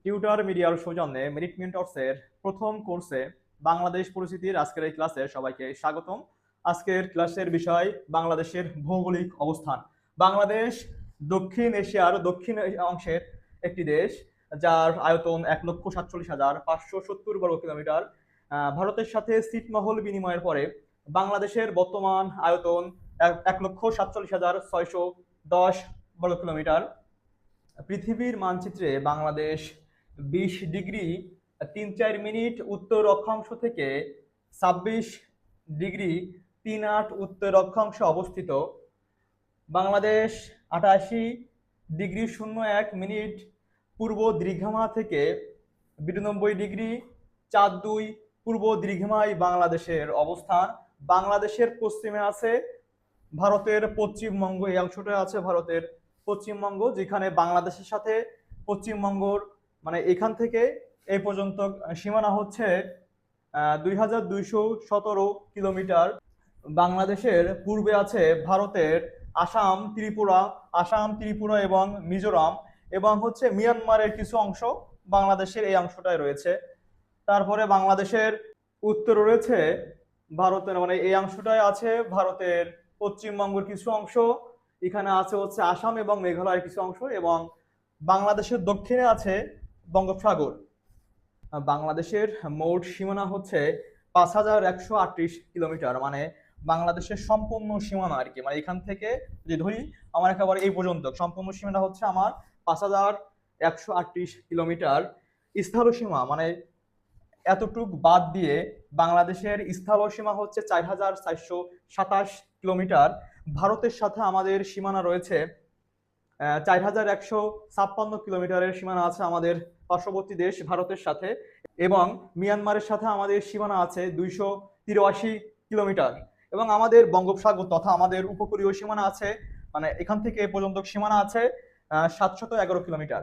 Tutor মিডিয়ার সৌজন্যে merit মেন্টরসের প্রথম কোর্সে বাংলাদেশ পরিচিতির আজকের এই ক্লাসে সবাইকে স্বাগতম। আজকের ক্লাসের বিষয় বাংলাদেশের ভৌগোলিক অবস্থান। বাংলাদেশ দক্ষিণ এশিয়ার দক্ষিণ অংশের একটি দেশ, যার আয়তন 1,47,570 বর্গ কিলোমিটার। ভারতের সাথে ছিটমহল বিনিময়ের পরে বাংলাদেশের বর্তমান আয়তন 1,47,610 বর্গ কিলোমিটার। পৃথিবীর মানচিত্রে বাংলাদেশ 20°3-4' উত্তর অক্ষাংশ থেকে 26°3-8 উত্তর অক্ষাংশে অবস্থিত। বাংলাদেশ 88°01' পূর্ব দীর্ঘিমা থেকে 92°42' পূর্ব দীর্ঘিমায় বাংলাদেশের অবস্থান। বাংলাদেশের পশ্চিমে আছে ভারতের পশ্চিমবঙ্গ, এই অংশটা আছে ভারতের পশ্চিমবঙ্গ, যেখানে বাংলাদেশের সাথে পশ্চিমবঙ্গর মানে এখান থেকে এই পর্যন্ত সীমানা হচ্ছে 2217 কিলোমিটার। বাংলাদেশের পূর্বে আছে ভারতের আসাম, ত্রিপুরা এবং মিজোরাম, এবং হচ্ছে মিয়ানমারের কিছু অংশ বাংলাদেশের এই অংশটায় রয়েছে। তারপরে বাংলাদেশের উত্তরে রয়েছে ভারতের মানে এই অংশটায় আছে ভারতের পশ্চিমবঙ্গের কিছু অংশ, এখানে আছে হচ্ছে আসাম এবং মেঘালয়ের কিছু অংশ, এবং বাংলাদেশের দক্ষিণে আছে বঙ্গোপসাগর। বাংলাদেশের মোট সীমানা হচ্ছে 5,138 কিলোমিটার, মানে বাংলাদেশের সম্পূর্ণ সীমানা আর কি, মানে এখান থেকে যদি ধরি আমার একেবারে এই পর্যন্ত সম্পূর্ণ সীমানা হচ্ছে আমার 5,138 কিলোমিটার। স্থল সীমা মানে এতটুক বাদ দিয়ে বাংলাদেশের স্থল সীমা হচ্ছে 4,427 কিলোমিটার। ভারতের সাথে আমাদের সীমানা রয়েছে 4,156 কিলোমিটারের সীমানা আছে আমাদের পার্শ্ববর্তী দেশ ভারতের সাথে, এবং মিয়ানমারের সাথে আমাদের সীমানা আছে 283 কিলোমিটার, এবং আমাদের বঙ্গোপসাগর তথা আমাদের উপকূলীয় সীমানা আছে মানে এখান থেকে এ পর্যন্ত সীমানা আছে 711 কিলোমিটার।